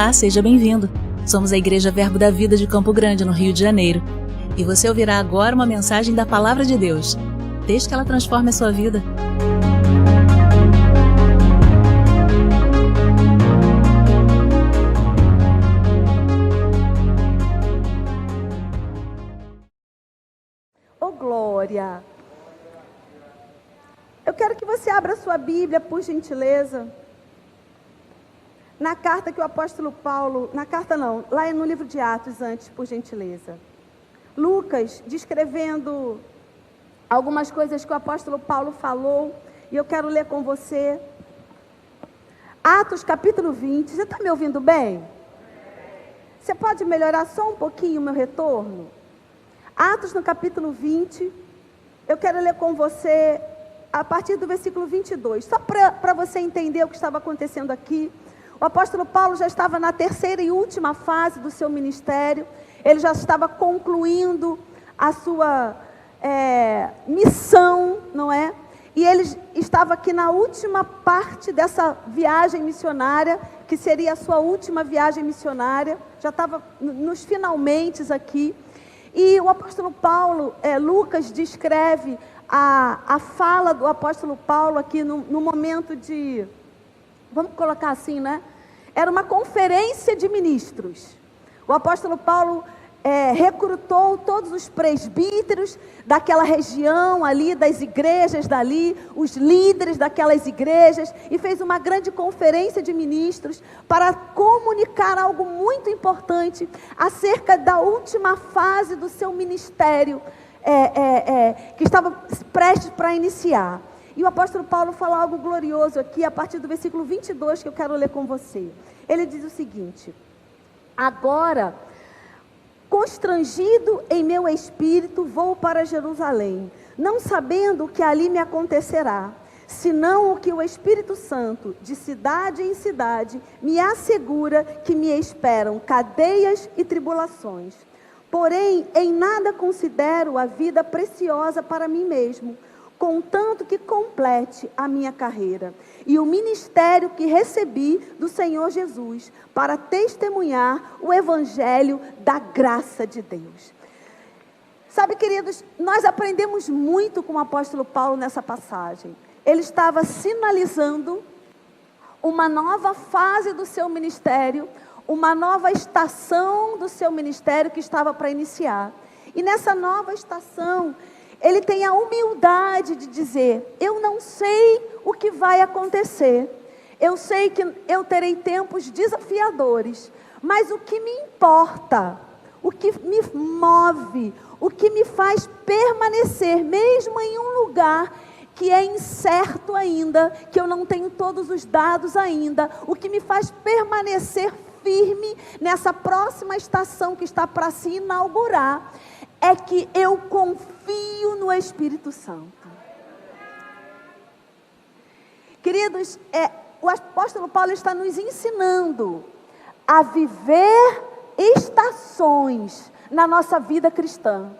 Olá, seja bem-vindo. Somos a Igreja Verbo da Vida de Campo Grande, no Rio de Janeiro. E você ouvirá agora uma mensagem da Palavra de Deus. Desde que ela transforme a sua vida. Oh, glória! Eu quero que você abra a sua Bíblia, por gentileza. Na carta que o apóstolo Paulo... Na carta não, lá no livro de Atos antes, por gentileza. Lucas, descrevendo algumas coisas que o apóstolo Paulo falou, e eu quero ler com você. Atos capítulo 20. Você está me ouvindo bem? Você pode melhorar só um pouquinho o meu retorno? Atos no capítulo 20, eu quero ler com você a partir do versículo 22, só para você entender o que estava acontecendo aqui. O apóstolo Paulo já estava na terceira e última fase do seu ministério, ele já estava concluindo a sua missão, não é? E ele estava aqui na última parte dessa viagem missionária, que seria a sua última viagem missionária, já estava nos finalmente aqui. E o apóstolo Paulo, Lucas descreve a fala do apóstolo Paulo aqui no momento de, vamos colocar assim, né? Era uma conferência de ministros. O apóstolo Paulo recrutou todos os presbíteros daquela região ali, das igrejas dali, os líderes daquelas igrejas, e fez uma grande conferência de ministros para comunicar algo muito importante acerca da última fase do seu ministério, que estava prestes para iniciar. E o apóstolo Paulo fala algo glorioso aqui, a partir do versículo 22, que eu quero ler com você. Ele diz o seguinte: agora, constrangido em meu espírito, vou para Jerusalém, não sabendo o que ali me acontecerá, senão o que o Espírito Santo, de cidade em cidade, me assegura que me esperam cadeias e tribulações. Porém, em nada considero a vida preciosa para mim mesmo, contanto que complete a minha carreira e o ministério que recebi do Senhor Jesus, para testemunhar o evangelho da graça de Deus. Sabe, queridos, nós aprendemos muito com o apóstolo Paulo nessa passagem. Ele estava sinalizando uma nova fase do seu ministério, uma nova estação do seu ministério que estava para iniciar. E nessa nova estação, ele tem a humildade de dizer: eu não sei o que vai acontecer, eu sei que eu terei tempos desafiadores, mas o que me importa, o que me move, o que me faz permanecer, mesmo em um lugar que é incerto ainda, que eu não tenho todos os dados ainda, o que me faz permanecer firme nessa próxima estação que está para se inaugurar, é que eu confio no Espírito Santo. Queridos, o apóstolo Paulo está nos ensinando a viver estações na nossa vida cristã.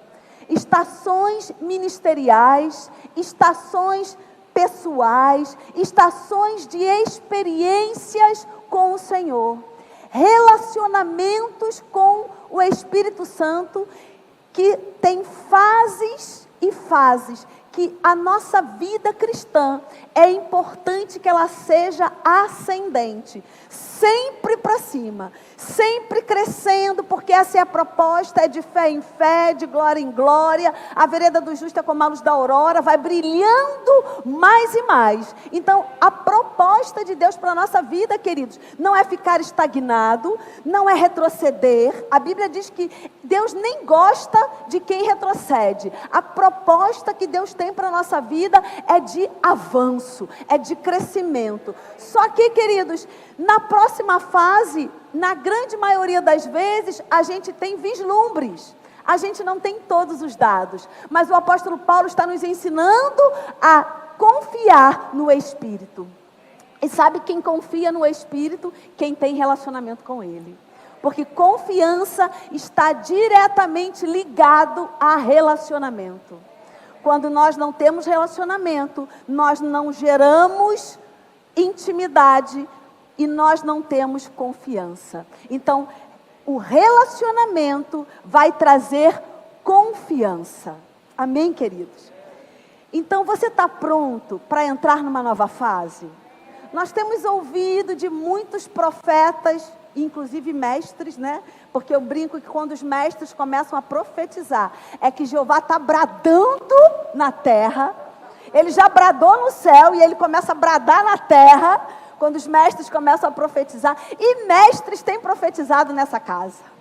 Estações ministeriais, estações pessoais, estações de experiências com o Senhor. Relacionamentos com o Espírito Santo, que tem fases e fases, que a nossa vida cristã é importante que ela seja ascendente, sempre para cima, sempre crescendo, porque essa é a proposta, é de fé em fé, de glória em glória. A vereda do justo é como a luz da aurora, vai brilhando mais e mais. Então, a proposta de Deus para a nossa vida, queridos, não é ficar estagnado, não é retroceder. A Bíblia diz que Deus nem gosta de quem retrocede. A proposta que Deus tem para a nossa vida é de avanço, é de crescimento. Só que, queridos, na próxima fase, na grande maioria das vezes, a gente tem vislumbres. A gente não tem todos os dados. Mas o apóstolo Paulo está nos ensinando a confiar no Espírito. E sabe quem confia no Espírito? Quem tem relacionamento com Ele. Porque confiança está diretamente ligado a relacionamento. Quando nós não temos relacionamento, nós não geramos intimidade e nós não temos confiança. Então, o relacionamento vai trazer confiança. Amém, queridos? Então, você está pronto para entrar numa nova fase? Nós temos ouvido de muitos profetas, inclusive mestres, né? Porque eu brinco que quando os mestres começam a profetizar, é que Jeová está bradando na terra. Ele já bradou no céu e ele começa a bradar na terra, quando os mestres começam a profetizar. E mestres têm profetizado nessa casa.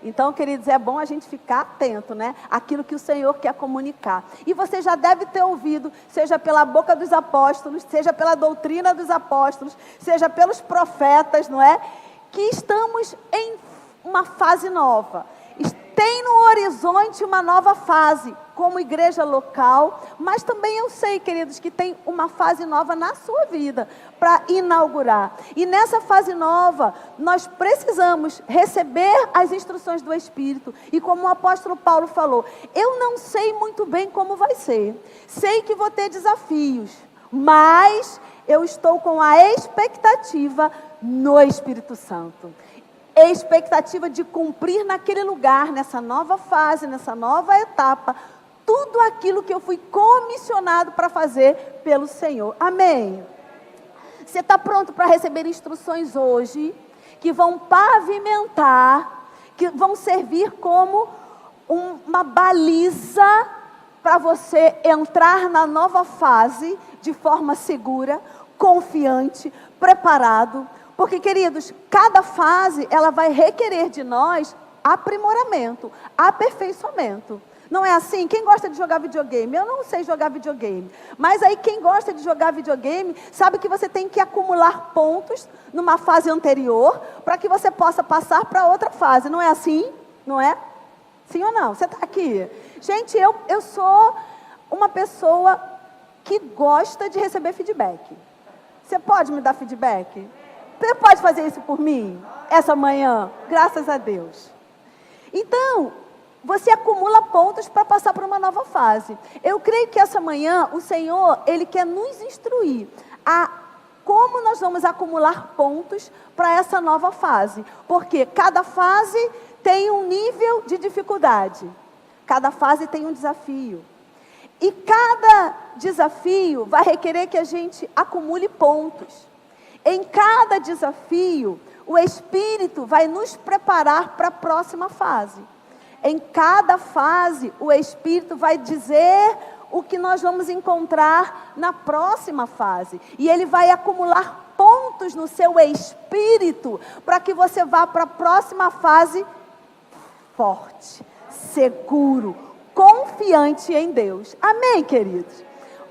Então, queridos, é bom a gente ficar atento, né? Aquilo que o Senhor quer comunicar. E você já deve ter ouvido, seja pela boca dos apóstolos, seja pela doutrina dos apóstolos, seja pelos profetas, não é? Que estamos em uma fase nova. Tem no horizonte uma nova fase, como igreja local, mas também eu sei, queridos, que tem uma fase nova na sua vida, para inaugurar. E nessa fase nova, nós precisamos receber as instruções do Espírito. E como o apóstolo Paulo falou, eu não sei muito bem como vai ser. Sei que vou ter desafios, mas eu estou com a expectativa no Espírito Santo. Expectativa de cumprir naquele lugar, nessa nova fase, nessa nova etapa, tudo aquilo que eu fui comissionado para fazer pelo Senhor. Amém? Você está pronto para receber instruções hoje, que vão pavimentar, que vão servir como uma baliza para você entrar na nova fase de forma segura, confiante, preparado. Porque, queridos, cada fase, ela vai requerer de nós aprimoramento, aperfeiçoamento. Não é assim? Quem gosta de jogar videogame? Eu não sei jogar videogame. Mas aí quem gosta de jogar videogame, sabe que você tem que acumular pontos numa fase anterior, para que você possa passar para outra fase. Não é assim? Não é? Sim ou não? Você está aqui. Gente, eu sou uma pessoa que gosta de receber feedback. Você pode me dar feedback? Você pode fazer isso por mim, essa manhã? Graças a Deus. Então, você acumula pontos para passar para uma nova fase. Eu creio que essa manhã, o Senhor, Ele quer nos instruir a como nós vamos acumular pontos para essa nova fase. Porque cada fase tem um nível de dificuldade. Cada fase tem um desafio. E cada desafio vai requerer que a gente acumule pontos. Em cada desafio, o Espírito vai nos preparar para a próxima fase. Em cada fase, o Espírito vai dizer o que nós vamos encontrar na próxima fase. E Ele vai acumular pontos no seu espírito, para que você vá para a próxima fase forte, seguro, confiante em Deus. Amém, queridos?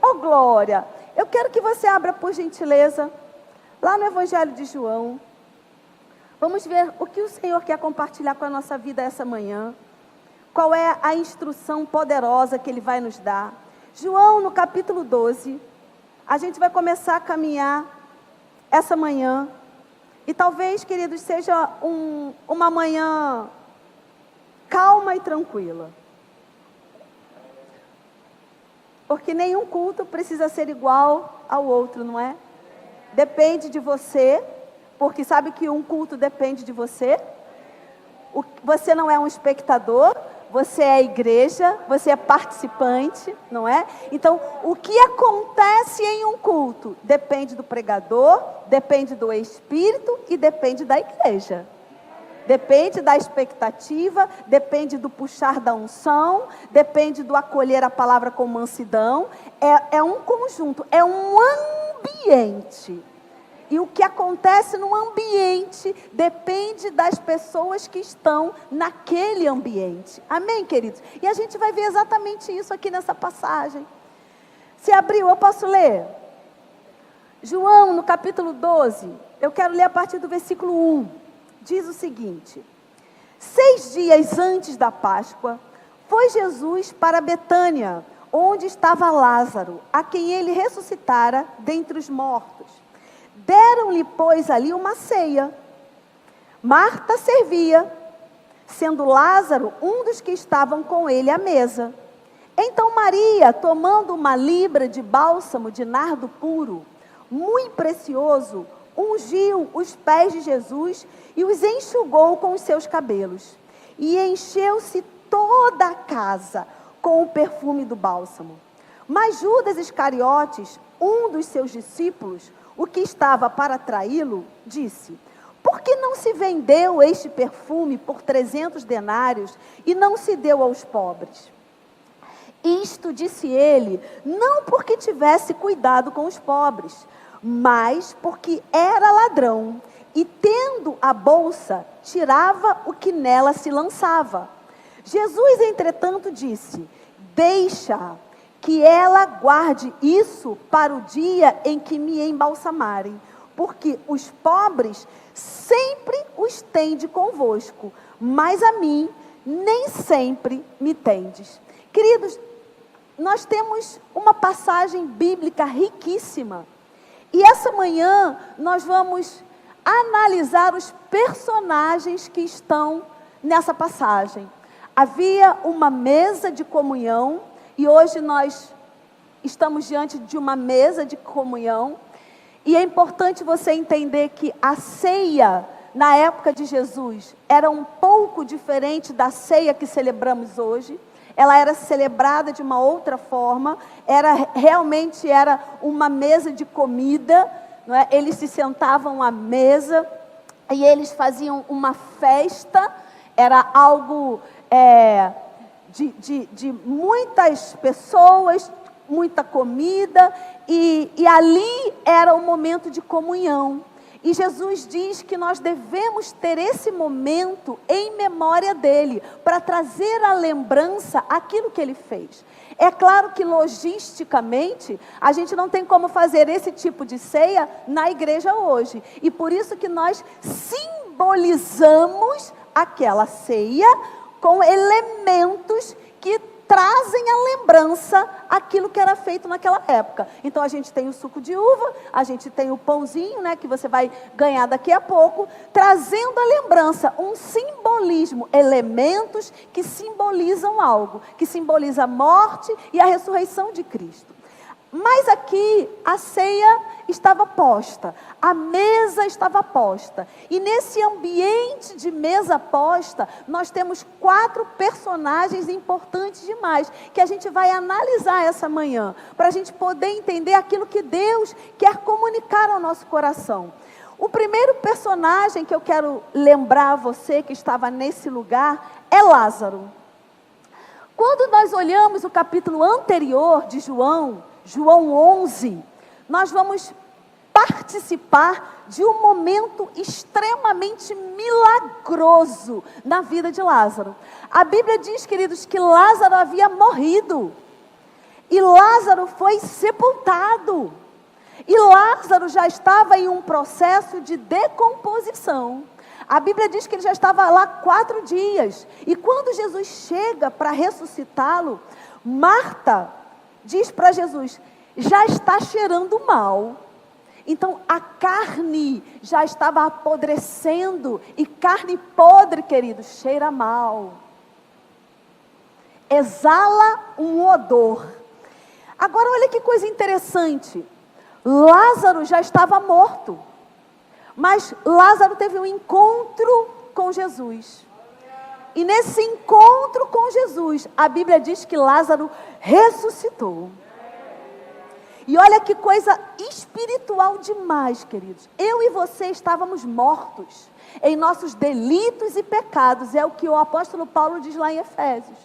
Oh, glória! Eu quero que você abra, por gentileza, lá no Evangelho de João. Vamos ver o que o Senhor quer compartilhar com a nossa vida essa manhã. Qual é a instrução poderosa que Ele vai nos dar. João, no capítulo 12. A gente vai começar a caminhar essa manhã. E talvez, queridos, seja uma manhã calma e tranquila. Porque nenhum culto precisa ser igual ao outro, não é? Depende de você, porque sabe que um culto depende de você. Você não é um espectador, você é a igreja, você é participante, não é? Então, o que acontece em um culto depende do pregador, depende do Espírito e depende da igreja. Depende da expectativa, depende do puxar da unção, depende do acolher a palavra com mansidão. É um conjunto, é um ambiente. E o que acontece no ambiente depende das pessoas que estão naquele ambiente. Amém, queridos? E a gente vai ver exatamente isso aqui nessa passagem. Se abriu, eu posso ler? João, no capítulo 12, eu quero ler a partir do versículo 1. Diz o seguinte: 6 dias antes da Páscoa, foi Jesus para Betânia, onde estava Lázaro, a quem ele ressuscitara dentre os mortos. Deram-lhe, pois, ali uma ceia. Marta servia, sendo Lázaro um dos que estavam com ele à mesa. Então Maria, tomando uma libra de bálsamo de nardo puro, muito precioso, ungiu os pés de Jesus e os enxugou com os seus cabelos. E encheu-se toda a casa com o perfume do bálsamo. Mas Judas Iscariotes, um dos seus discípulos, o que estava para traí-lo, disse: por que não se vendeu este perfume por 300 denários e não se deu aos pobres? Isto disse ele, não porque tivesse cuidado com os pobres, mas porque era ladrão, e tendo a bolsa, tirava o que nela se lançava. Jesus, entretanto, disse: deixa que ela guarde isso para o dia em que me embalsamarem, porque os pobres sempre os tende convosco, mas a mim nem sempre me tendes. Queridos, nós temos uma passagem bíblica riquíssima. E essa manhã nós vamos analisar os personagens que estão nessa passagem. Havia uma mesa de comunhão, e hoje nós estamos diante de uma mesa de comunhão. E é importante você entender que a ceia, na época de Jesus, era um pouco diferente da ceia que celebramos hoje. Ela era celebrada de uma outra forma, realmente era uma mesa de comida, não é? Eles se sentavam à mesa e eles faziam uma festa, era algo de muitas pessoas, muita comida, e ali era um momento de comunhão. E Jesus diz que nós devemos ter esse momento em memória dele, para trazer à lembrança aquilo que ele fez. É claro que logisticamente, a gente não tem como fazer esse tipo de ceia na igreja hoje. E por isso que nós simbolizamos aquela ceia com elementos que trazem à lembrança aquilo que era feito naquela época. Então a gente tem o suco de uva, a gente tem o pãozinho, né, que você vai ganhar daqui a pouco, trazendo à lembrança um simbolismo, elementos que simbolizam algo, que simboliza a morte e a ressurreição de Cristo. Mas aqui a ceia estava posta, a mesa estava posta. E nesse ambiente de mesa posta, nós temos 4 personagens importantes demais, que a gente vai analisar essa manhã, para a gente poder entender aquilo que Deus quer comunicar ao nosso coração. O primeiro personagem que eu quero lembrar a você que estava nesse lugar é Lázaro. Quando nós olhamos o capítulo anterior de João 11, nós vamos participar de um momento extremamente milagroso na vida de Lázaro. A Bíblia diz, queridos, que Lázaro havia morrido, e Lázaro foi sepultado, e Lázaro já estava em um processo de decomposição. A Bíblia diz que ele já estava lá 4 dias, e quando Jesus chega para ressuscitá-lo, Marta diz para Jesus: já está cheirando mal. Então a carne já estava apodrecendo, e carne podre, querido, cheira mal, exala um odor. Agora olha que coisa interessante, Lázaro já estava morto, mas Lázaro teve um encontro com Jesus. E nesse encontro com Jesus, a Bíblia diz que Lázaro ressuscitou. E olha que coisa espiritual demais, queridos. Eu e você estávamos mortos em nossos delitos e pecados. É o que o apóstolo Paulo diz lá em Efésios.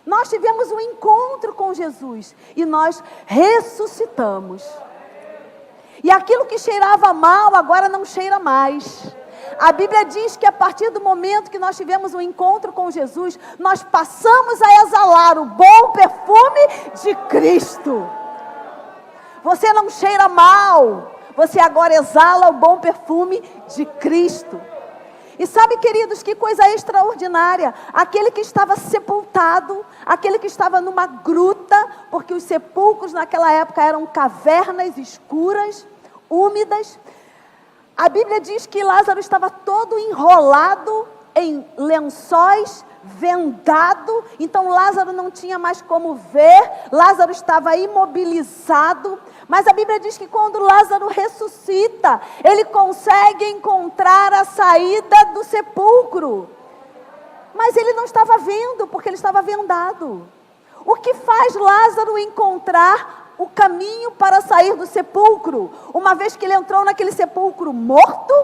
Nós tivemos um encontro com Jesus e nós ressuscitamos. E aquilo que cheirava mal, agora não cheira mais. A Bíblia diz que a partir do momento que nós tivemos um encontro com Jesus, nós passamos a exalar o bom perfume de Cristo. Você não cheira mal, você agora exala o bom perfume de Cristo. E sabe, queridos, que coisa extraordinária, aquele que estava sepultado, aquele que estava numa gruta, porque os sepulcros naquela época eram cavernas escuras, úmidas. A Bíblia diz que Lázaro estava todo enrolado em lençóis vendado, então Lázaro não tinha mais como ver, Lázaro estava imobilizado, mas a Bíblia diz que quando Lázaro ressuscita, ele consegue encontrar a saída do sepulcro, mas ele não estava vendo, porque ele estava vendado. O que faz Lázaro encontrar o caminho para sair do sepulcro? Uma vez que ele entrou naquele sepulcro morto,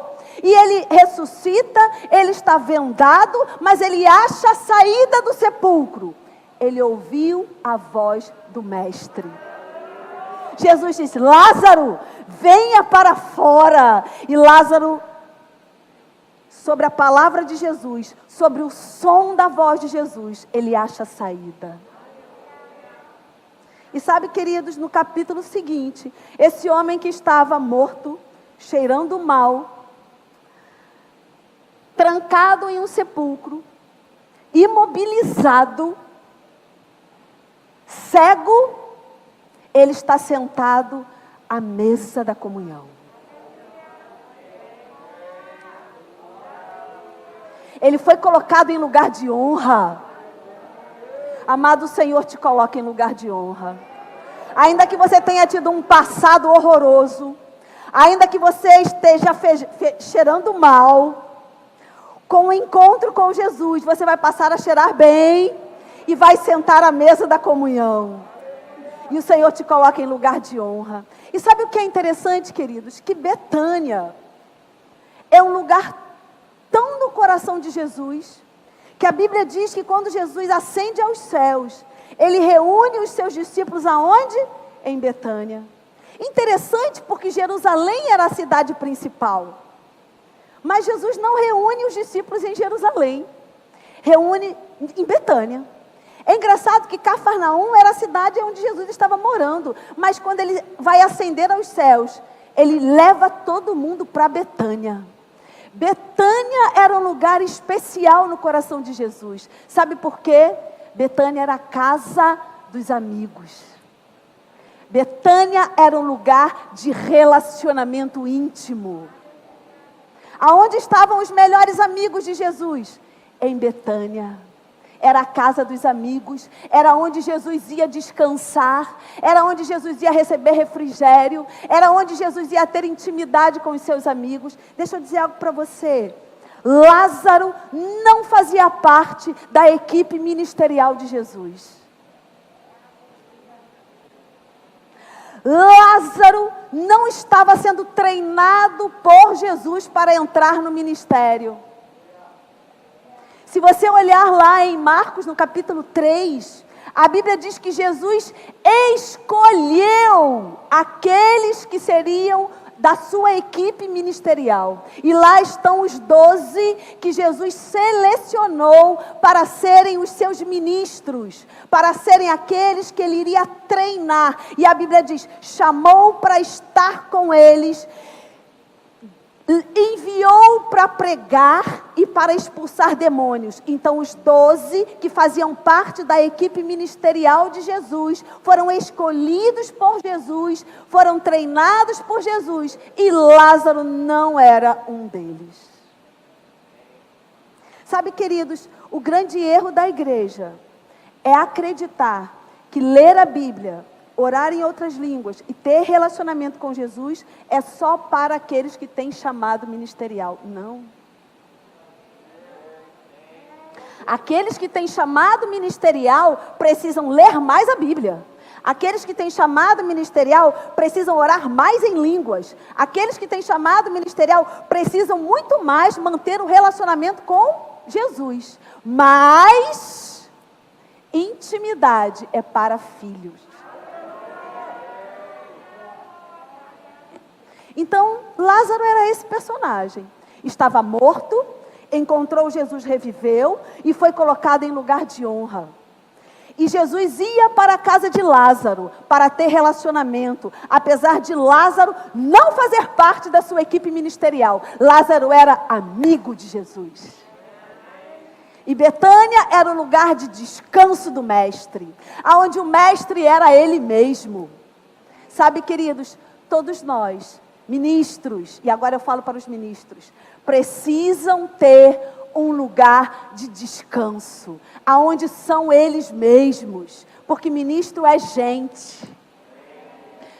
e ele ressuscita, ele está vendado, mas ele acha a saída do sepulcro. Ele ouviu a voz do mestre. Jesus disse: Lázaro, venha para fora. E Lázaro, sobre a palavra de Jesus, sobre o som da voz de Jesus, ele acha a saída. E sabe, queridos, no capítulo seguinte, esse homem que estava morto, cheirando mal, trancado em um sepulcro, imobilizado, cego, ele está sentado à mesa da comunhão. Ele foi colocado em lugar de honra. Amado, o Senhor te coloca em lugar de honra. Ainda que você tenha tido um passado horroroso, ainda que você esteja cheirando mal, com o encontro com Jesus, você vai passar a cheirar bem e vai sentar à mesa da comunhão. E o Senhor te coloca em lugar de honra. E sabe o que é interessante, queridos? Que Betânia é um lugar tão no coração de Jesus, que a Bíblia diz que quando Jesus ascende aos céus, ele reúne os seus discípulos aonde? Em Betânia. Interessante, porque Jerusalém era a cidade principal. Mas Jesus não reúne os discípulos em Jerusalém, reúne em Betânia. É engraçado que Cafarnaum era a cidade onde Jesus estava morando, mas quando ele vai ascender aos céus, ele leva todo mundo para Betânia. Betânia era um lugar especial no coração de Jesus. Sabe por quê? Betânia era a casa dos amigos. Betânia era um lugar de relacionamento íntimo. Aonde estavam os melhores amigos de Jesus? Em Betânia. Era a casa dos amigos, era onde Jesus ia descansar, era onde Jesus ia receber refrigério, era onde Jesus ia ter intimidade com os seus amigos. Deixa eu dizer algo para você. Lázaro não fazia parte da equipe ministerial de Jesus. Lázaro não estava sendo treinado por Jesus para entrar no ministério. Se você olhar lá em Marcos, no capítulo 3, a Bíblia diz que Jesus escolheu aqueles que seriam da sua equipe ministerial. E lá estão os 12 que Jesus selecionou para serem os seus ministros, para serem aqueles que ele iria treinar. E a Bíblia diz, chamou para estar com eles, enviou para pregar e para expulsar demônios. Então os 12 que faziam parte da equipe ministerial de Jesus foram escolhidos por Jesus, foram treinados por Jesus, e Lázaro não era um deles. Sabe, queridos, o grande erro da igreja é acreditar que ler a Bíblia, orar em outras línguas e ter relacionamento com Jesus é só para aqueles que têm chamado ministerial. Não. Aqueles que têm chamado ministerial precisam ler mais a Bíblia. Aqueles que têm chamado ministerial precisam orar mais em línguas. Aqueles que têm chamado ministerial precisam muito mais manter o relacionamento com Jesus. Mas intimidade é para filhos. Então, Lázaro era esse personagem. Estava morto, encontrou Jesus, reviveu e foi colocado em lugar de honra. E Jesus ia para a casa de Lázaro para ter relacionamento, apesar de Lázaro não fazer parte da sua equipe ministerial. Lázaro era amigo de Jesus. E Betânia era o lugar de descanso do mestre, aonde o mestre era ele mesmo. Sabe, queridos, todos nós, ministros, e agora eu falo para os ministros, precisam ter um lugar de descanso, aonde são eles mesmos, porque ministro é gente.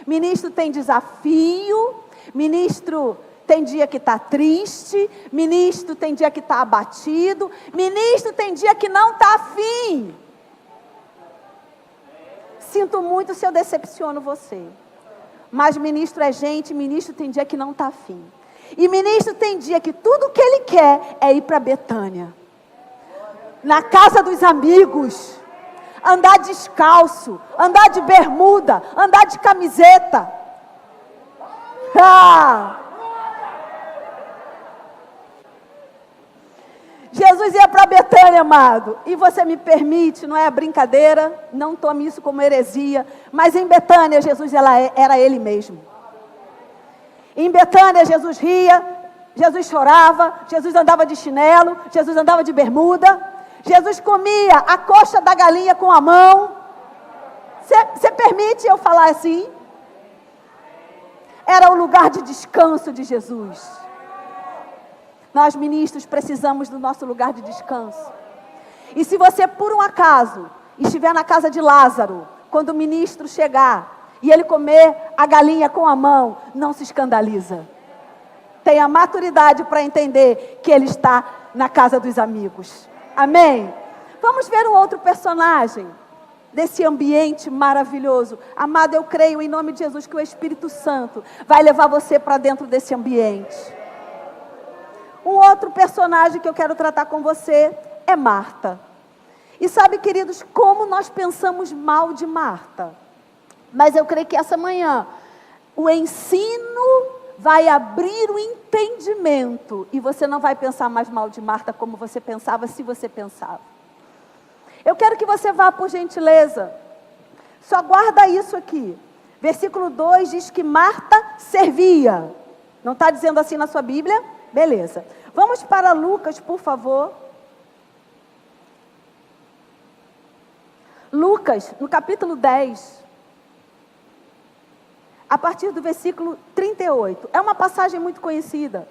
Ministro tem desafio, ministro tem dia que está triste, ministro tem dia que está abatido, ministro tem dia que não está afim. Sinto muito se eu decepciono você, mas ministro é gente, ministro tem dia que não está afim. E ministro tem dia que tudo que ele quer é ir para Betânia, na casa dos amigos, andar descalço, andar de bermuda, andar de camiseta. Jesus ia para Betânia, amado, e você me permite, não é brincadeira, não tome isso como heresia, mas em Betânia Jesus era ele mesmo. Em Betânia Jesus ria, Jesus chorava, Jesus andava de chinelo, Jesus andava de bermuda, Jesus comia a coxa da galinha com a mão. Você permite eu falar assim? Era o lugar de descanso de Jesus. Nós ministros precisamos do nosso lugar de descanso. E se você por um acaso estiver na casa de Lázaro, quando o ministro chegar e ele comer a galinha com a mão, não se escandaliza. Tenha maturidade para entender que ele está na casa dos amigos. Amém? Vamos ver um outro personagem desse ambiente maravilhoso. Amado, eu creio em nome de Jesus que o Espírito Santo vai levar você para dentro desse ambiente. Um outro personagem que eu quero tratar com você é Marta. E sabe, queridos, como nós pensamos mal de Marta? Mas eu creio que essa manhã o ensino vai abrir o entendimento e você não vai pensar mais mal de Marta como você pensava, se você pensava. Eu quero que você vá, por gentileza, só guarda isso aqui. Versículo 2 diz que Marta servia. Não está dizendo assim na sua Bíblia? Beleza. Vamos para Lucas, por favor. Lucas, no capítulo 10. A partir do versículo 38. É uma passagem muito conhecida.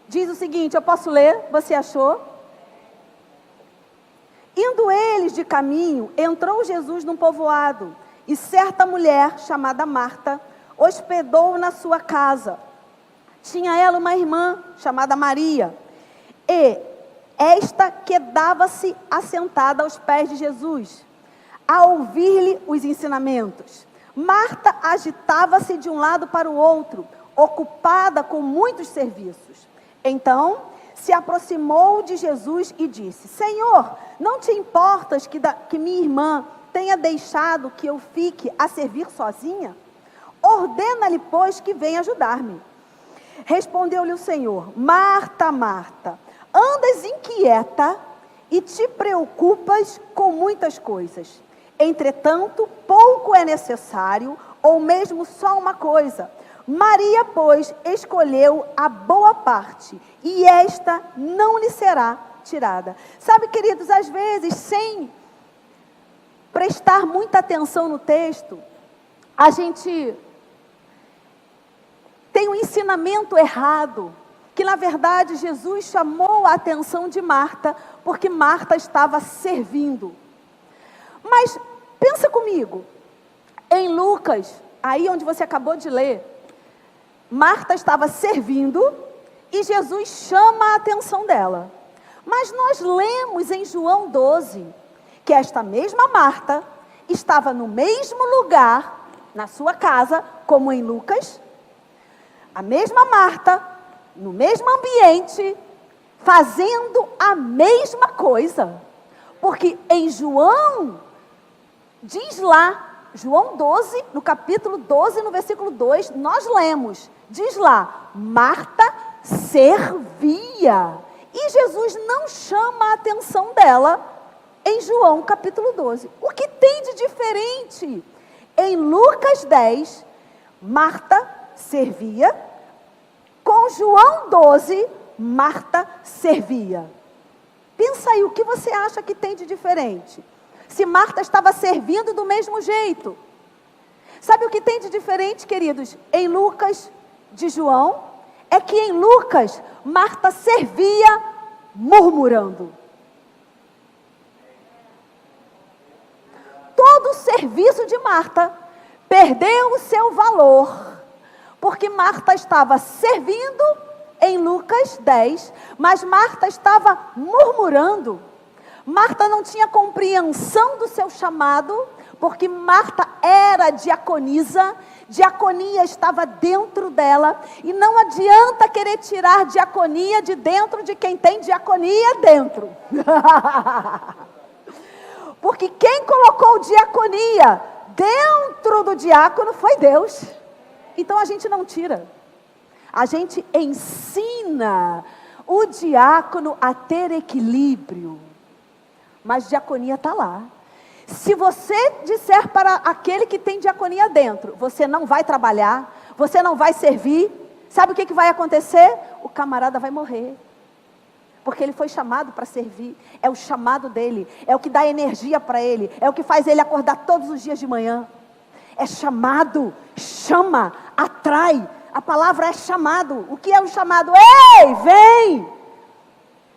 Diz o seguinte, eu posso ler? Você achou? Indo eles de caminho, entrou Jesus num povoado, e certa mulher, chamada Marta, hospedou na sua casa. Tinha ela uma irmã, chamada Maria, e esta quedava-se assentada aos pés de Jesus, a ouvir-lhe os ensinamentos. Marta agitava-se de um lado para o outro, ocupada com muitos serviços. Então, se aproximou de Jesus e disse: Senhor, não te importas que minha irmã tenha deixado que eu fique a servir sozinha? Ordena-lhe, pois, que venha ajudar-me. Respondeu-lhe o Senhor: Marta, Marta, andas inquieta e te preocupas com muitas coisas. Entretanto, pouco é necessário, ou mesmo só uma coisa. Maria, pois, escolheu a boa parte, e esta não lhe será tirada. Sabe, queridos, às vezes, sem prestar muita atenção no texto, a gente tem um ensinamento errado, que na verdade Jesus chamou a atenção de Marta, porque Marta estava servindo. Mas pensa comigo, em Lucas, aí onde você acabou de ler, Marta estava servindo e Jesus chama a atenção dela. Mas nós lemos em João 12, que esta mesma Marta estava no mesmo lugar, na sua casa, como em Lucas. A mesma Marta, no mesmo ambiente, fazendo a mesma coisa. Porque em João, diz lá, João 12, no capítulo 12, no versículo 2, nós lemos, diz lá, Marta servia. E Jesus não chama a atenção dela em João capítulo 12. O que tem de diferente? Em Lucas 10, Marta servia. Com João 12, Marta servia. Pensa aí, o que você acha que tem de diferente? Se Marta estava servindo do mesmo jeito. Sabe o que tem de diferente, queridos? Em Lucas de João é que em Lucas, Marta servia murmurando. Todo o serviço de Marta perdeu o seu valor, porque Marta estava servindo em Lucas 10, mas Marta estava murmurando. Marta não tinha compreensão do seu chamado, porque Marta era diaconisa, diaconia estava dentro dela, e não adianta querer tirar diaconia de dentro de quem tem diaconia dentro. Porque quem colocou diaconia dentro do diácono foi Deus. Então a gente não tira. A gente ensina o diácono a ter equilíbrio. Mas diaconia está lá. Se você disser para aquele que tem diaconia dentro, você não vai trabalhar, você não vai servir, sabe o que vai acontecer? O camarada vai morrer. Porque ele foi chamado para servir, é o chamado dele, é o que dá energia para ele, é o que faz ele acordar todos os dias de manhã. É chamado, chama, atrai, a palavra é chamado. O que é o chamado? Ei, vem!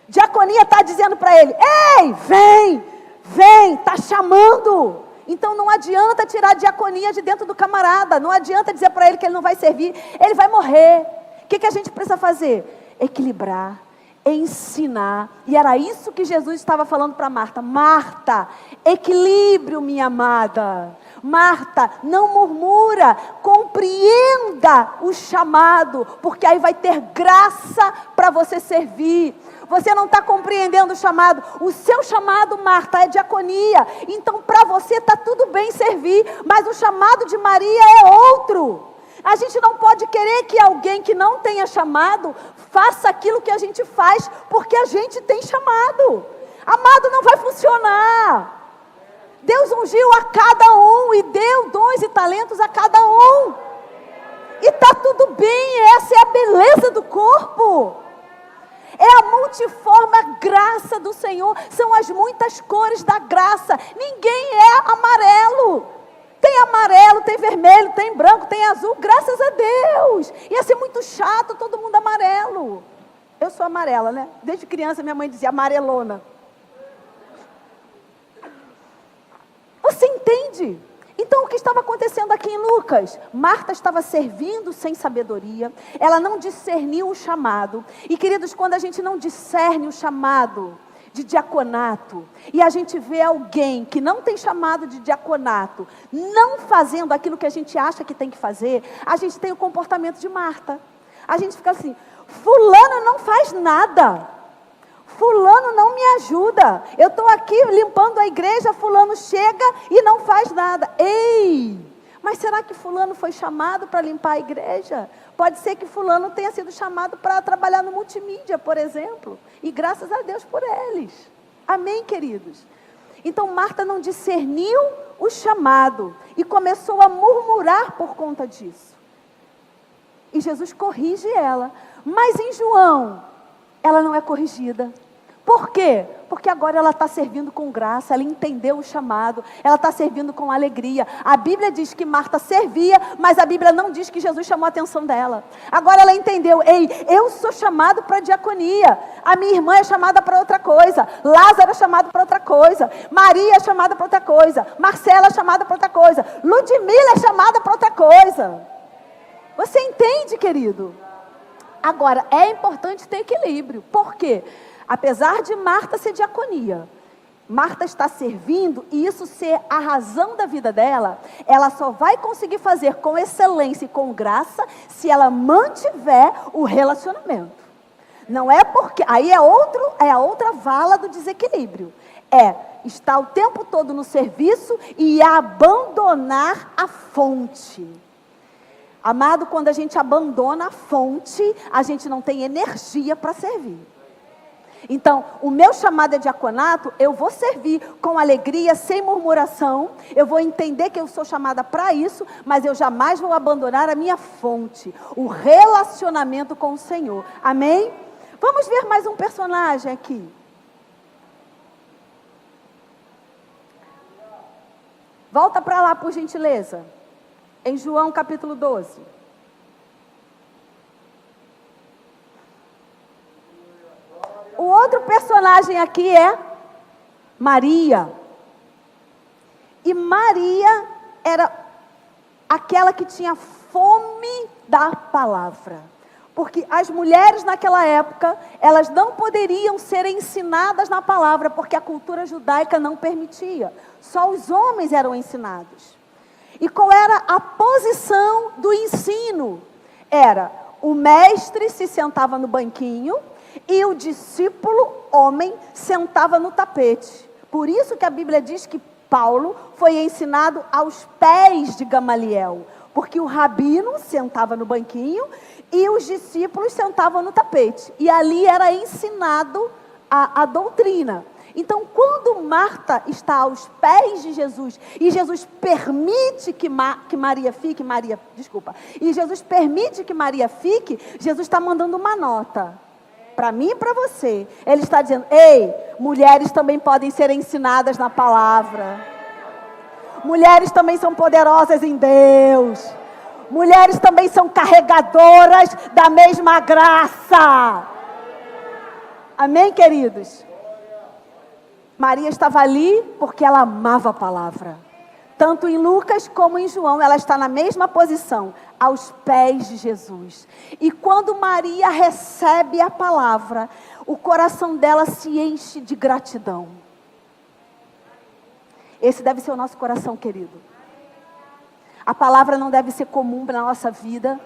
Diaconia está dizendo para ele, ei, vem, está chamando. Então não adianta tirar a diaconia de dentro do camarada, não adianta dizer para ele que ele não vai servir, ele vai morrer. O que a gente precisa fazer? Equilibrar. Ensinar, e era isso que Jesus estava falando para Marta. Marta, equilíbrio, minha amada. Marta, não murmura, compreenda o chamado, porque aí vai ter graça para você servir. Você não está compreendendo o chamado. O seu chamado, Marta, é diaconia. Então para você está tudo bem servir, mas o chamado de Maria é outro. A gente não pode querer que alguém que não tenha chamado faça aquilo que a gente faz, porque a gente tem chamado. Amado, não vai funcionar. Deus ungiu a cada um e deu dons e talentos a cada um. E está tudo bem, essa é a beleza do corpo. É a multiforme graça do Senhor, são as muitas cores da graça. Ninguém é amarelo. Tem amarelo, tem vermelho, tem branco, tem azul, graças a Deus. Ia ser muito chato todo mundo amarelo. Eu sou amarela, né? Desde criança minha mãe dizia amarelona. Você entende? Então o que estava acontecendo aqui em Lucas? Marta estava servindo sem sabedoria, ela não discerniu o chamado. E queridos, quando a gente não discerne o chamado de diaconato, e a gente vê alguém que não tem chamado de diaconato, não fazendo aquilo que a gente acha que tem que fazer, a gente tem o comportamento de Marta. A gente fica assim, fulano não faz nada, fulano não me ajuda, eu estou aqui limpando a igreja, fulano chega e não faz nada. Ei, mas será que fulano foi chamado para limpar a igreja? Pode ser que fulano tenha sido chamado para trabalhar no multimídia, por exemplo. E graças a Deus por eles. Amém, queridos? Então Marta não discerniu o chamado e começou a murmurar por conta disso. E Jesus corrige ela. Mas em João, ela não é corrigida. Por quê? Porque agora ela está servindo com graça, ela entendeu o chamado, ela está servindo com alegria. A Bíblia diz que Marta servia, mas a Bíblia não diz que Jesus chamou a atenção dela. Agora ela entendeu, ei, eu sou chamado para a diaconia, a minha irmã é chamada para outra coisa, Lázaro é chamado para outra coisa, Maria é chamada para outra coisa, Marcela é chamada para outra coisa, Ludmila é chamada para outra coisa. Você entende, querido? Agora, é importante ter equilíbrio. Por quê? Apesar de Marta ser diaconia, Marta está servindo e isso ser a razão da vida dela, ela só vai conseguir fazer com excelência e com graça se ela mantiver o relacionamento. Não é porque, aí é a outra vala do desequilíbrio. É estar o tempo todo no serviço e abandonar a fonte. Amado, quando a gente abandona a fonte, a gente não tem energia para servir. Então, o meu chamado é diaconato, eu vou servir com alegria, sem murmuração, eu vou entender que eu sou chamada para isso, mas eu jamais vou abandonar a minha fonte, o relacionamento com o Senhor. Amém? Vamos ver mais um personagem aqui. Volta para lá, por gentileza. Em João capítulo 12. personagem aqui é Maria. E Maria era aquela que tinha fome da palavra. Porque as mulheres naquela época, elas não poderiam ser ensinadas na palavra, porque a cultura judaica não permitia. Só os homens eram ensinados. E qual era a posição do ensino? Era o mestre se sentava no banquinho e o discípulo, homem, sentava no tapete. Por isso que a Bíblia diz que Paulo foi ensinado aos pés de Gamaliel. Porque o rabino sentava no banquinho e os discípulos sentavam no tapete. E ali era ensinado a doutrina. Então, quando Marta está aos pés de Jesus, e Jesus permite que Maria fique, e Jesus permite que Maria fique, Jesus está mandando uma nota. Para mim e para você. Ele está dizendo, ei, mulheres também podem ser ensinadas na palavra. Mulheres também são poderosas em Deus. Mulheres também são carregadoras da mesma graça. Amém, queridos? Maria estava ali porque ela amava a palavra. Tanto em Lucas como em João, ela está na mesma posição, aos pés de Jesus. E quando Maria recebe a palavra, o coração dela se enche de gratidão. Esse deve ser o nosso coração, querido. A palavra não deve ser comum na nossa vida.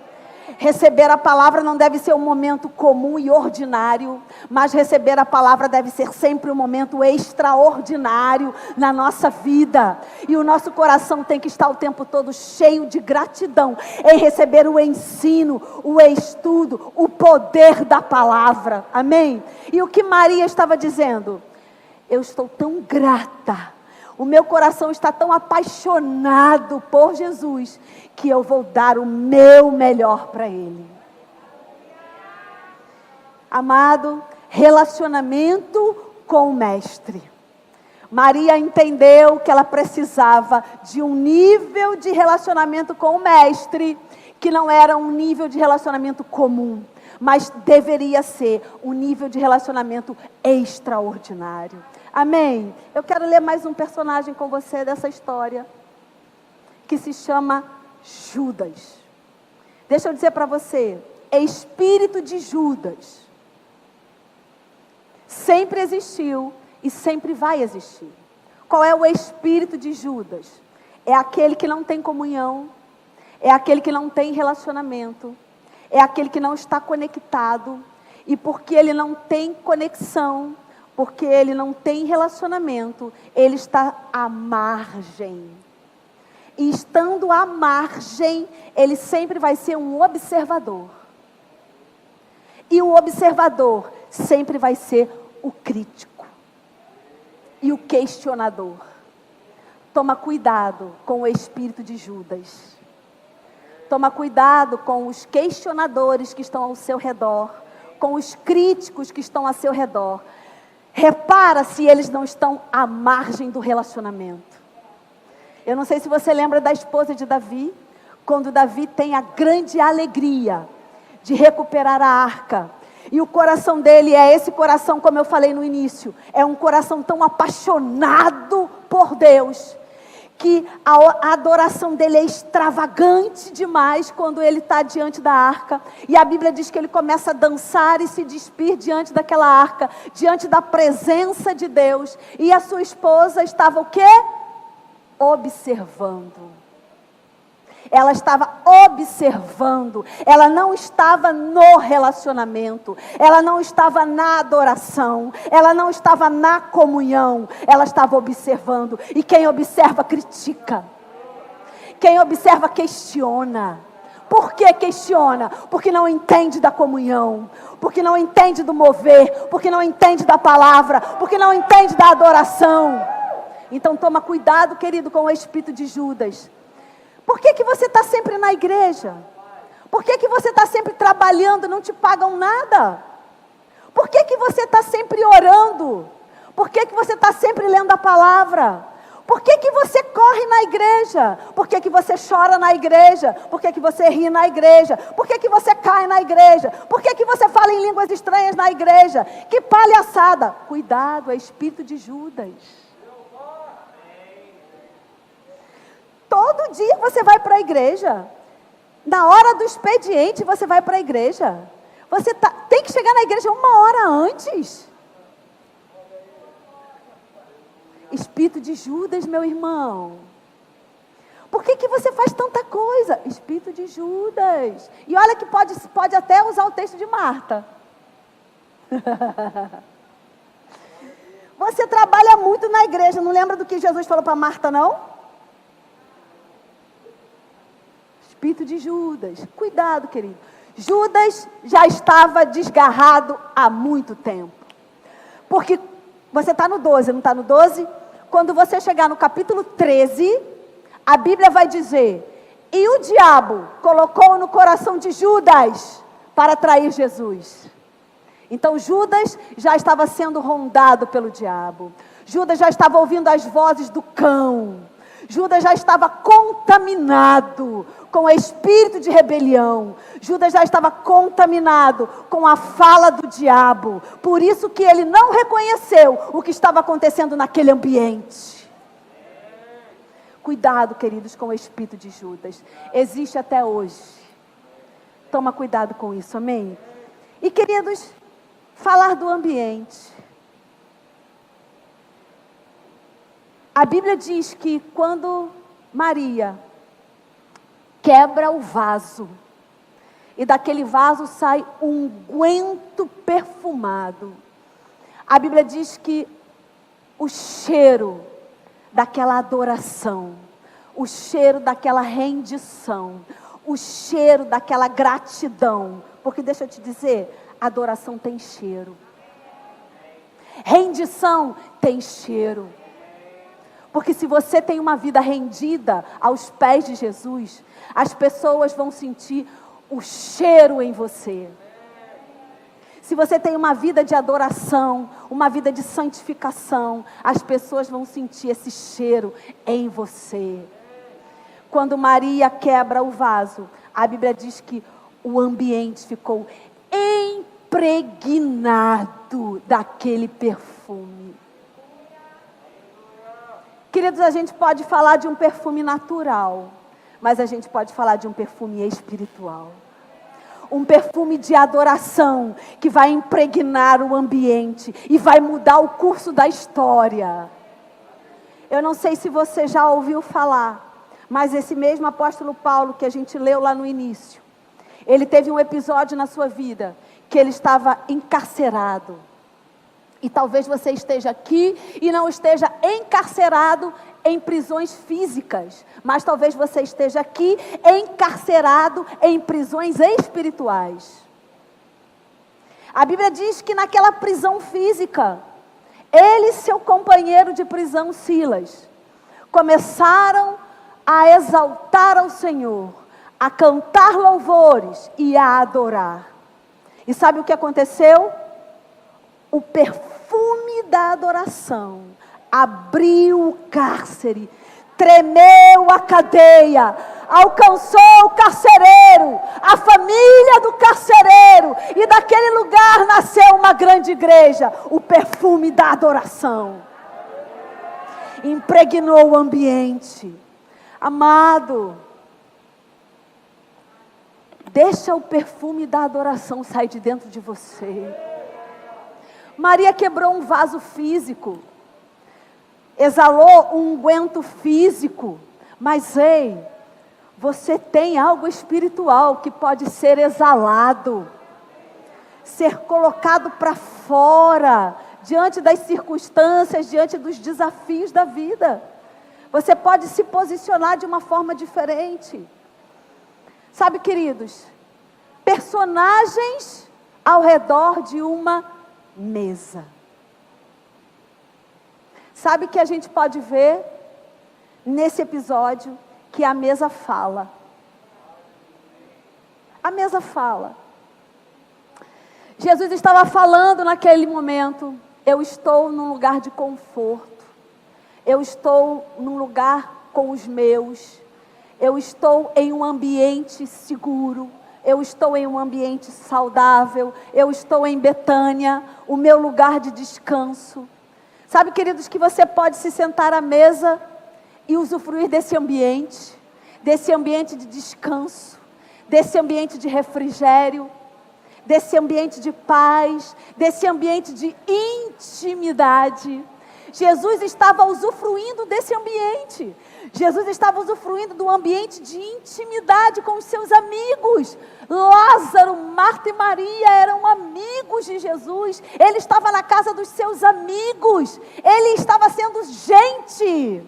Receber a palavra não deve ser um momento comum e ordinário, mas receber a palavra deve ser sempre um momento extraordinário na nossa vida. E o nosso coração tem que estar o tempo todo cheio de gratidão em receber o ensino, o estudo, o poder da palavra. Amém? E o que Maria estava dizendo? Eu estou tão grata. O meu coração está tão apaixonado por Jesus, que eu vou dar o meu melhor para Ele. Amado, relacionamento com o Mestre. Maria entendeu que ela precisava de um nível de relacionamento com o Mestre, que não era um nível de relacionamento comum, mas deveria ser um nível de relacionamento extraordinário. Amém? Eu quero ler mais um personagem com você dessa história, que se chama Judas. Deixa eu dizer para você, espírito de Judas sempre existiu e sempre vai existir. Qual é o espírito de Judas? É aquele que não tem comunhão, é aquele que não tem relacionamento, é aquele que não está conectado, e porque ele não tem conexão, porque ele não tem relacionamento, ele está à margem. E estando à margem, ele sempre vai ser um observador. E o observador sempre vai ser o crítico e o questionador. Toma cuidado com o espírito de Judas. Toma cuidado com os questionadores que estão ao seu redor, com os críticos que estão ao seu redor. Repara se eles não estão à margem do relacionamento. Eu não sei se você lembra da esposa de Davi, quando Davi tem a grande alegria de recuperar a arca. E o coração dele é esse coração, como eu falei no início, é um coração tão apaixonado por Deus, que a adoração dele é extravagante demais quando ele está diante da arca. E a Bíblia diz que ele começa a dançar e se despir diante daquela arca, diante da presença de Deus. E a sua esposa estava o quê? Observando. Ela estava observando, ela não estava no relacionamento, ela não estava na adoração, ela não estava na comunhão, ela estava observando. E quem observa critica, quem observa questiona. Por que questiona? Porque não entende da comunhão, porque não entende do mover, porque não entende da palavra, porque não entende da adoração. Então toma cuidado, querido, com o espírito de Judas. Por que você está sempre na igreja? Por que você está sempre trabalhando e não te pagam nada? Por que você está sempre orando? Por que você está sempre lendo a palavra? Por que que você corre na igreja? Por que que você chora na igreja? Por que que você ri na igreja? Por que que você cai na igreja? Por que que você fala em línguas estranhas na igreja? Que palhaçada! Cuidado, é espírito de Judas. Todo dia você vai para a igreja. Na hora do expediente você vai para a igreja. Você tem que chegar na igreja 1 hora antes. Espírito de Judas, meu irmão. Por que que você faz tanta coisa? Espírito de Judas. E olha que pode até usar o texto de Marta. Você trabalha muito na igreja. Não lembra do que Jesus falou para Marta, não? Espírito de Judas. Cuidado, querido. Judas já estava desgarrado há muito tempo. Porque você está no 12, não está no 12? Quando você chegar no capítulo 13, a Bíblia vai dizer: e o diabo colocou no coração de Judas para trair Jesus. Então Judas já estava sendo rondado pelo diabo. Judas já estava ouvindo as vozes do cão. Judas já estava contaminado com o espírito de rebelião. Judas já estava contaminado com a fala do diabo. Por isso que ele não reconheceu o que estava acontecendo naquele ambiente. Cuidado, queridos, com o espírito de Judas. Existe até hoje. Toma cuidado com isso, amém? E, queridos, falar do ambiente. A Bíblia diz que quando Maria quebra o vaso, e daquele vaso sai um unguento perfumado, a Bíblia diz que o cheiro daquela adoração, o cheiro daquela rendição, o cheiro daquela gratidão, porque deixa eu te dizer, adoração tem cheiro, rendição tem cheiro. Porque se você tem uma vida rendida aos pés de Jesus, as pessoas vão sentir o cheiro em você. Se você tem uma vida de adoração, uma vida de santificação, as pessoas vão sentir esse cheiro em você. Quando Maria quebra o vaso, a Bíblia diz que o ambiente ficou impregnado daquele perfume. Queridos, a gente pode falar de um perfume natural, mas a gente pode falar de um perfume espiritual. Um perfume de adoração que vai impregnar o ambiente e vai mudar o curso da história. Eu não sei se você já ouviu falar, mas esse mesmo apóstolo Paulo que a gente leu lá no início, ele teve um episódio na sua vida que ele estava encarcerado. E talvez você esteja aqui e não esteja encarcerado em prisões físicas, mas talvez você esteja aqui encarcerado em prisões espirituais. A Bíblia diz que naquela prisão física, ele e seu companheiro de prisão, Silas, começaram a exaltar ao Senhor, a cantar louvores e a adorar. E sabe o que aconteceu? O perfume da adoração abriu o cárcere, tremeu a cadeia, alcançou o carcereiro, a família do carcereiro, e daquele lugar nasceu uma grande igreja. O perfume da adoração impregnou o ambiente. Amado, deixa o perfume da adoração sair de dentro de você. Maria quebrou um vaso físico, exalou um unguento físico, mas ei, você tem algo espiritual que pode ser exalado, ser colocado para fora, diante das circunstâncias, diante dos desafios da vida. Você pode se posicionar de uma forma diferente. Sabe, queridos, personagens ao redor de uma mesa. Sabe que a gente pode ver nesse episódio que a mesa fala. A mesa fala. Jesus estava falando naquele momento: eu estou num lugar de conforto. eu estou num lugar com os meus, eu estou em um ambiente seguro, eu estou em um ambiente saudável, eu estou em Betânia, o meu lugar de descanso. Sabe, queridos, que você pode se sentar à mesa e usufruir desse ambiente de descanso, desse ambiente de refrigério, desse ambiente de paz, desse ambiente de intimidade. Jesus estava usufruindo desse ambiente. Jesus estava usufruindo do ambiente de intimidade com os seus amigos. Lázaro, Marta e Maria eram amigos de Jesus. Ele estava na casa dos seus amigos. Ele estava sendo gente.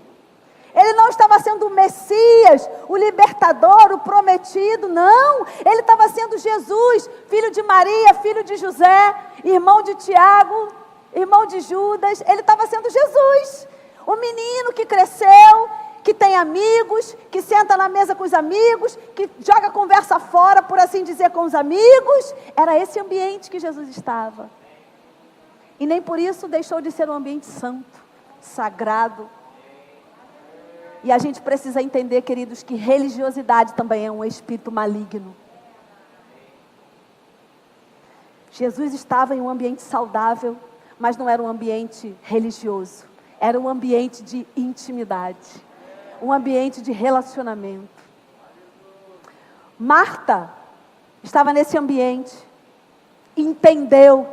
Ele não estava sendo o Messias, o libertador, o prometido, não. Ele estava sendo Jesus, filho de Maria, filho de José, irmão de Tiago, irmão de Judas. Ele estava sendo Jesus, o menino que cresceu, que tem amigos, que senta na mesa com os amigos, que joga conversa fora, por assim dizer, com os amigos. Era esse ambiente que Jesus estava. E nem por isso deixou de ser um ambiente santo, sagrado. E a gente precisa entender, queridos, que religiosidade também é um espírito maligno. Jesus estava em um ambiente saudável, mas não era um ambiente religioso. Era um ambiente de intimidade, um ambiente de relacionamento. Marta estava nesse ambiente, entendeu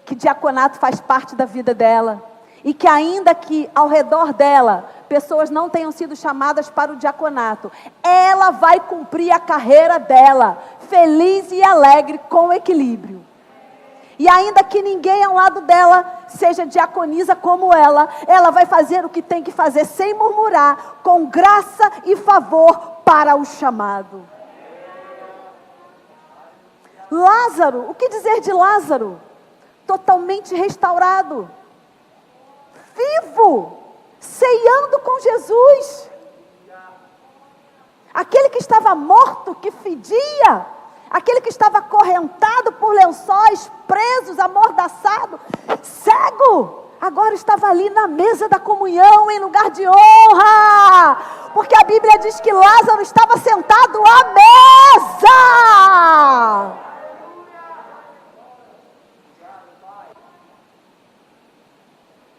que diaconato faz parte da vida dela, e que ainda que ao redor dela pessoas não tenham sido chamadas para o diaconato, ela vai cumprir a carreira dela, feliz e alegre, com equilíbrio. E ainda que ninguém ao lado dela seja diaconisa como ela vai fazer o que tem que fazer, sem murmurar, com graça e favor para o chamado. Lázaro, o que dizer de Lázaro? Totalmente restaurado, vivo, ceando com Jesus. Aquele que estava morto, que fedia, aquele que estava acorrentado por lençóis, presos, amordaçado, cego, agora estava ali na mesa da comunhão, em lugar de honra, porque a Bíblia diz que Lázaro estava sentado à mesa.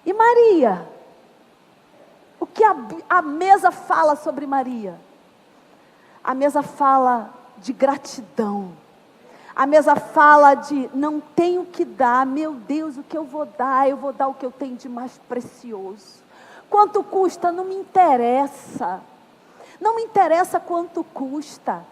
E Maria? O que a mesa fala sobre Maria? A mesa fala de gratidão. A mesa fala de não tenho o que dar, meu Deus, o que eu vou dar? Eu vou dar o que eu tenho de mais precioso. Quanto custa? Não me interessa. Não me interessa quanto custa.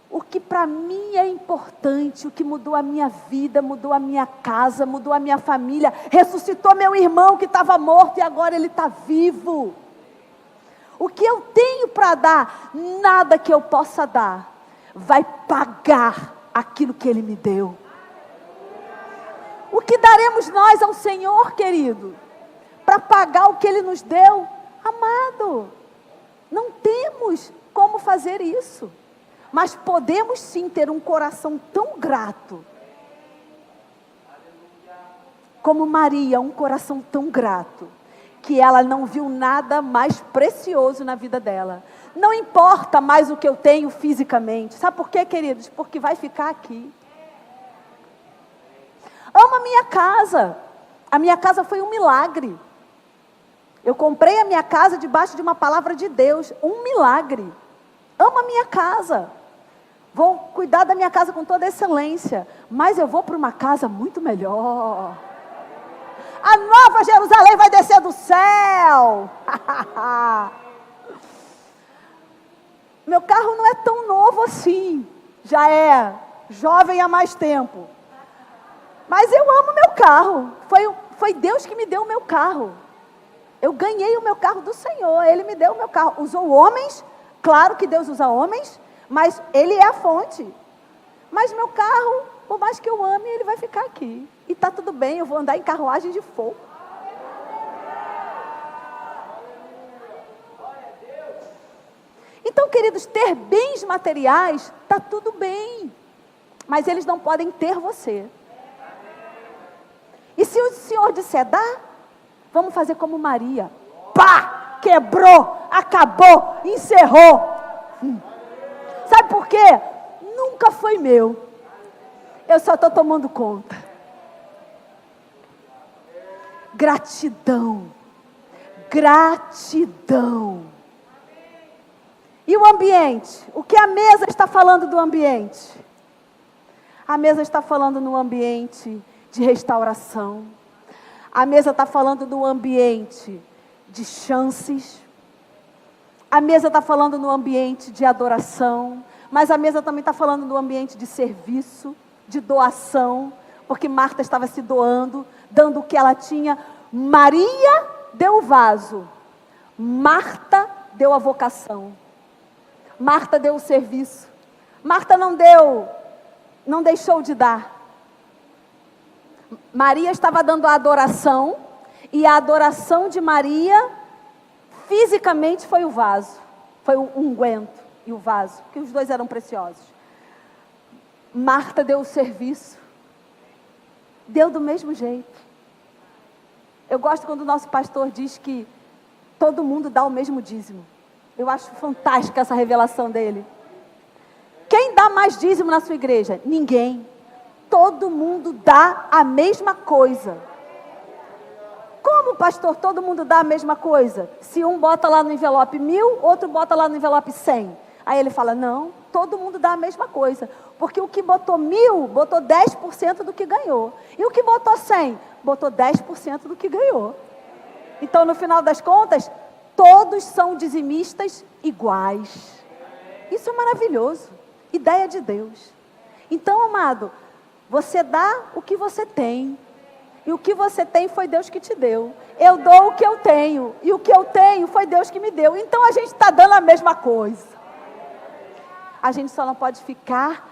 O que para mim é importante, o que mudou a minha vida, mudou a minha casa, mudou a minha família, ressuscitou meu irmão que estava morto e agora ele está vivo. O que eu tenho para dar, nada que eu possa dar, vai pagar aquilo que Ele me deu. O que daremos nós ao Senhor, querido, para pagar o que Ele nos deu? Amado, não temos como fazer isso. Mas podemos sim ter um coração tão grato, como Maria, um coração tão grato, que ela não viu nada mais precioso na vida dela. Não importa mais o que eu tenho fisicamente. Sabe por quê, queridos? Porque vai ficar aqui. Amo a minha casa. A minha casa foi um milagre. Eu comprei a minha casa debaixo de uma palavra de Deus. Um milagre. Amo a minha casa. Vou cuidar da minha casa com toda excelência. Mas eu vou para uma casa muito melhor. A nova Jerusalém vai descer do céu. Meu carro não é tão novo assim. Já é jovem há mais tempo. Mas eu amo meu carro. Foi Deus que me deu o meu carro. Eu ganhei o meu carro do Senhor. Ele me deu o meu carro. Usou homens. Claro que Deus usa homens. Mas Ele é a fonte. Mas meu carro, por mais que eu ame, ele vai ficar aqui. E está tudo bem, eu vou andar em carruagem de fogo. Então, queridos, ter bens materiais, está tudo bem. Mas eles não podem ter você. E se o Senhor disser, dá, vamos fazer como Maria. Pá! Quebrou, acabou, encerrou. Sabe por quê? Nunca foi meu. Eu só estou tomando conta. Gratidão. Gratidão. E o ambiente? O que a mesa está falando do ambiente? A mesa está falando no ambiente de restauração. A mesa está falando no ambiente de chances. A mesa está falando no ambiente de adoração. Mas a mesa também está falando no ambiente de serviço, de doação. Porque Marta estava se doando, dando o que ela tinha. Maria deu o vaso. Marta deu a vocação. Marta deu o serviço. Marta não deixou de dar. Maria estava dando a adoração, e a adoração de Maria, fisicamente, foi o vaso. Foi o unguento e o vaso, porque os dois eram preciosos. Marta deu o serviço. Deu do mesmo jeito. Eu gosto quando o nosso pastor diz que todo mundo dá o mesmo dízimo. Eu acho fantástica essa revelação dele. Quem dá mais dízimo na sua igreja? Ninguém. Todo mundo dá a mesma coisa. Como, pastor, todo mundo dá a mesma coisa? Se um bota lá no envelope 1.000, outro bota lá no envelope 100. Aí ele fala, não, todo mundo dá a mesma coisa. Porque o que botou 1.000, botou 10% do que ganhou. E o que botou 100, botou 10% do que ganhou. Então, no final das contas, todos são dizimistas iguais. Isso é maravilhoso. Ideia de Deus. Então, amado, você dá o que você tem. E o que você tem foi Deus que te deu. Eu dou o que eu tenho. E o que eu tenho foi Deus que me deu. Então, a gente está dando a mesma coisa. A gente só não pode ficar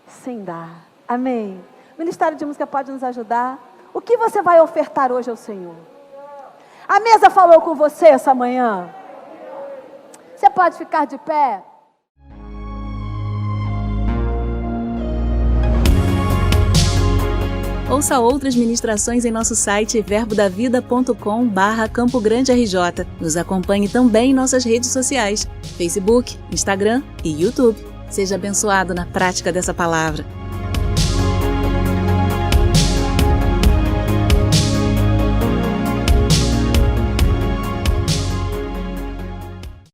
sem dar. Amém? O Ministério de Música pode nos ajudar? O que você vai ofertar hoje ao Senhor? A mesa falou com você essa manhã? Você pode ficar de pé? Ouça outras ministrações em nosso site verbodavida.com/Campo Grande RJ. Nos acompanhe também em nossas redes sociais, Facebook, Instagram e YouTube. Seja abençoado na prática dessa palavra.